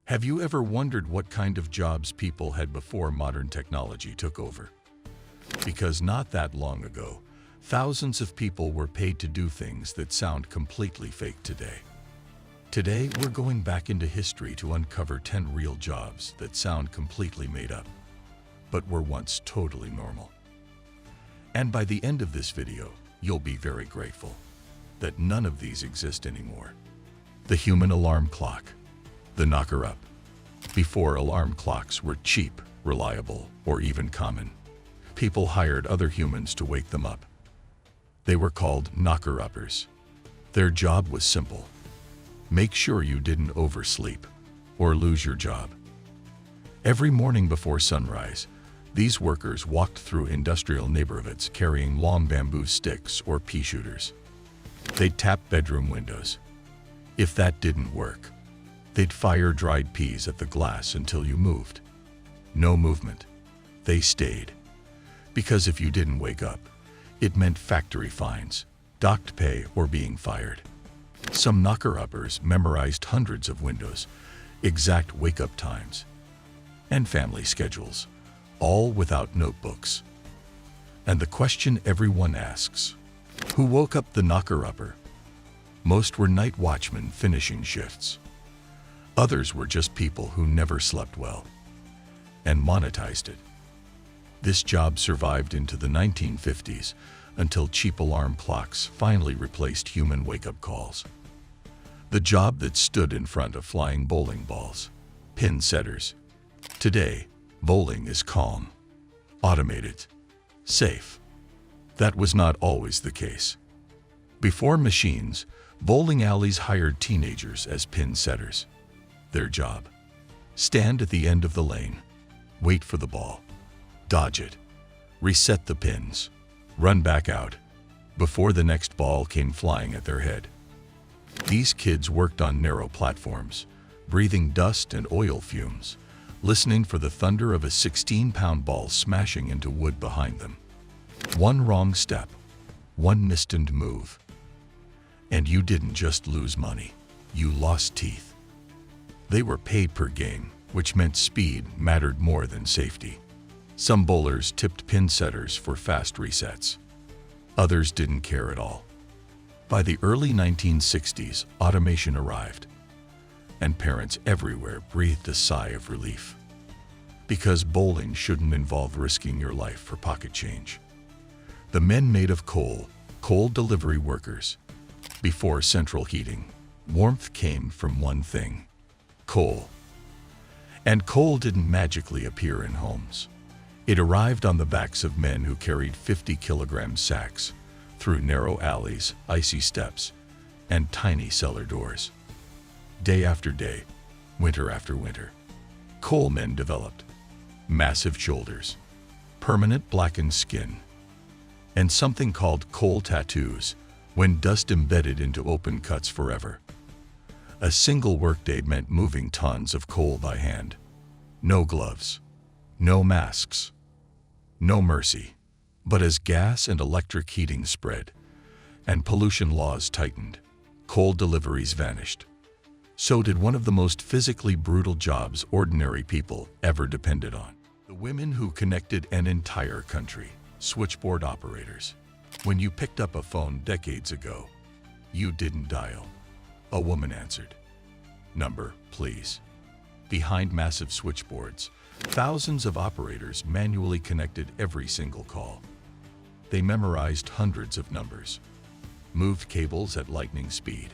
Have you ever wondered what kind of jobs people had before modern technology took over? Because not that long ago, thousands of people were paid to do things that sound completely fake today. Today, we're going back into history to uncover 10 real jobs that sound completely made up, but were once totally normal. And by the end of this video, you'll be very grateful that none of these exist anymore. The human alarm clock. The knocker-up. Before alarm clocks were cheap, reliable, or even common, people hired other humans to wake them up. They were called knocker-uppers. Their job was simple. Make sure you didn't oversleep or lose your job. Every morning before sunrise, these workers walked through industrial neighborhoods carrying long bamboo sticks or pea shooters. They'd tap bedroom windows. If that didn't work, they'd fire dried peas at the glass until you moved. No movement. They stayed. Because if you didn't wake up, it meant factory fines, docked pay, or being fired. Some knocker-uppers memorized hundreds of windows, exact wake-up times, and family schedules, all without notebooks. And the question everyone asks, who woke up the knocker-upper? Most were night watchmen finishing shifts. Others were just people who never slept well and monetized it. This job survived into the 1950s until cheap alarm clocks finally replaced human wake-up calls. The job that stood in front of flying bowling balls, pin setters. Today, bowling is calm, automated, safe. That was not always the case. Before machines, bowling alleys hired teenagers as pin setters. Their job: stand at the end of the lane, wait for the ball, dodge it, reset the pins, run back out before the next ball came flying at their head. These kids worked on narrow platforms, breathing dust and oil fumes, listening for the thunder of a 16-pound ball smashing into wood behind them. One wrong step, one missed move, and you didn't just lose money, you lost teeth. They were paid per game, which meant speed mattered more than safety. Some bowlers tipped pin setters for fast resets. Others didn't care at all. By the early 1960s, automation arrived, and parents everywhere breathed a sigh of relief. Because bowling shouldn't involve risking your life for pocket change. The men made of coal delivery workers. Before central heating, warmth came from one thing: coal. And coal didn't magically appear in homes. It arrived on the backs of men who carried 50-kilogram sacks through narrow alleys, icy steps, and tiny cellar doors. Day after day, winter after winter, coal men developed massive shoulders, permanent blackened skin, and something called coal tattoos when dust embedded into open cuts forever. A single workday meant moving tons of coal by hand. No gloves, no masks, no mercy. But as gas and electric heating spread and pollution laws tightened, coal deliveries vanished. So did one of the most physically brutal jobs ordinary people ever depended on. The women who connected an entire country, switchboard operators. When you picked up a phone decades ago, you didn't dial. A woman answered. Number, please. Behind massive switchboards, thousands of operators manually connected every single call. They memorized hundreds of numbers, moved cables at lightning speed,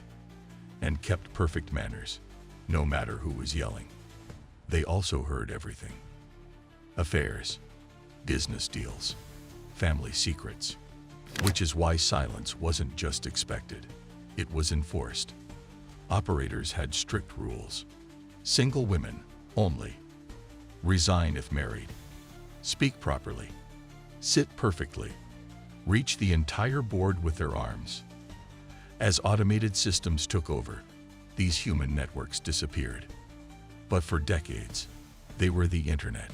and kept perfect manners, no matter who was yelling. They also heard everything. Affairs, business deals, family secrets. Which is why silence wasn't just expected, it was enforced. Operators had strict rules. Single women only. Resign if married. Speak properly. Sit perfectly. Reach the entire board with their arms. As automated systems took over, these human networks disappeared. But for decades, they were the internet.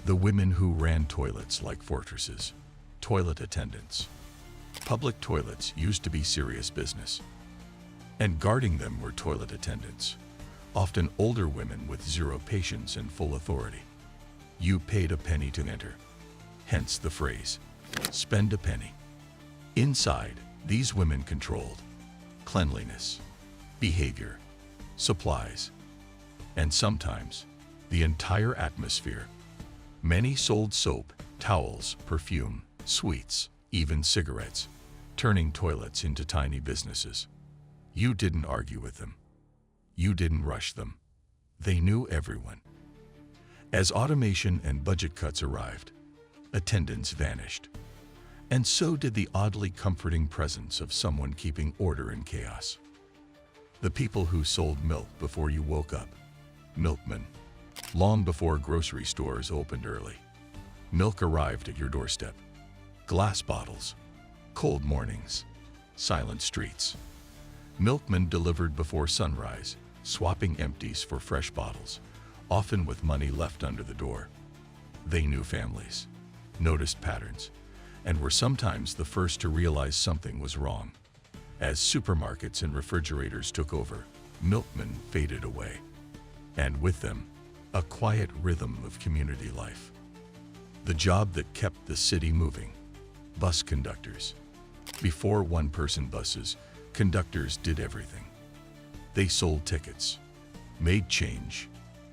The women who ran toilets like fortresses. Toilet attendants. Public toilets used to be serious business. And guarding them were toilet attendants, often older women with zero patience and full authority. You paid a penny to enter, hence the phrase, spend a penny. Inside, these women controlled cleanliness, behavior, supplies, and sometimes the entire atmosphere. Many sold soap, towels, perfume, sweets, even cigarettes, turning toilets into tiny businesses. You didn't argue with them. You didn't rush them. They knew everyone. As automation and budget cuts arrived, attendance vanished. And so did the oddly comforting presence of someone keeping order in chaos. The people who sold milk before you woke up. Milkmen. Long before grocery stores opened early, milk arrived at your doorstep. Glass bottles, cold mornings, silent streets. Milkmen delivered before sunrise, swapping empties for fresh bottles, often with money left under the door. They knew families, noticed patterns, and were sometimes the first to realize something was wrong. As supermarkets and refrigerators took over, milkmen faded away, and with them, a quiet rhythm of community life. The job that kept the city moving. Bus conductors. Before one-person buses, conductors did everything. They sold tickets, made change,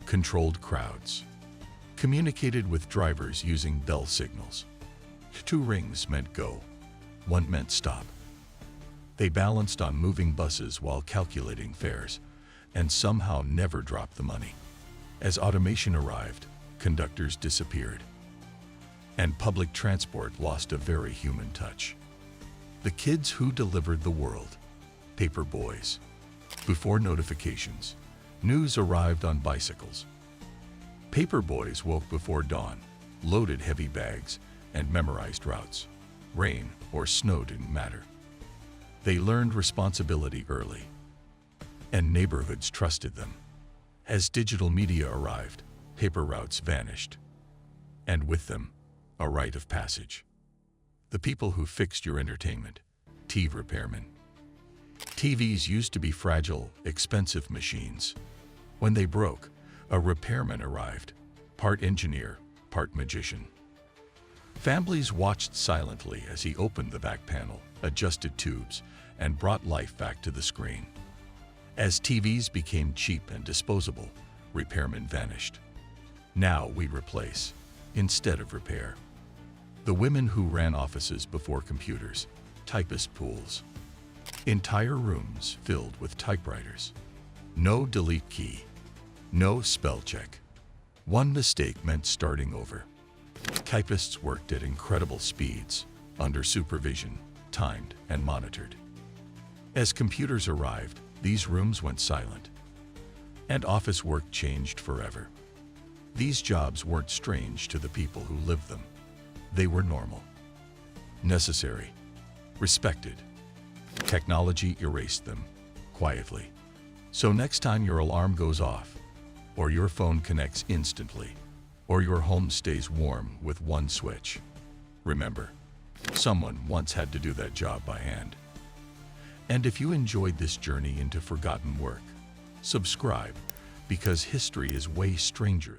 controlled crowds, communicated with drivers using bell signals. 2 rings meant go, 1 meant stop. They balanced on moving buses while calculating fares, and somehow never dropped the money. As automation arrived, conductors disappeared, and public transport lost a very human touch. The kids who delivered the world. Paper boys. Before notifications, news arrived on bicycles. Paper boys woke before dawn, loaded heavy bags, and memorized routes. Rain or snow didn't matter. They learned responsibility early, and neighborhoods trusted them. As digital media arrived, paper routes vanished, and with them, a rite of passage. The people who fixed your entertainment. TV repairmen. TVs used to be fragile, expensive machines. When they broke, a repairman arrived, part engineer, part magician. Families watched silently as he opened the back panel, adjusted tubes, and brought life back to the screen. As TVs became cheap and disposable, repairmen vanished. Now we replace, instead of repair. The women who ran offices before computers, typist pools. Entire rooms filled with typewriters. No delete key, no spell check. One mistake meant starting over. Typists worked at incredible speeds, under supervision, timed and monitored. As computers arrived, these rooms went silent, and office work changed forever. These jobs weren't strange to the people who lived them. They were normal, necessary, respected. Technology erased them, quietly. So next time your alarm goes off, or your phone connects instantly, or your home stays warm with one switch, remember, someone once had to do that job by hand. And if you enjoyed this journey into forgotten work, subscribe, because history is way stranger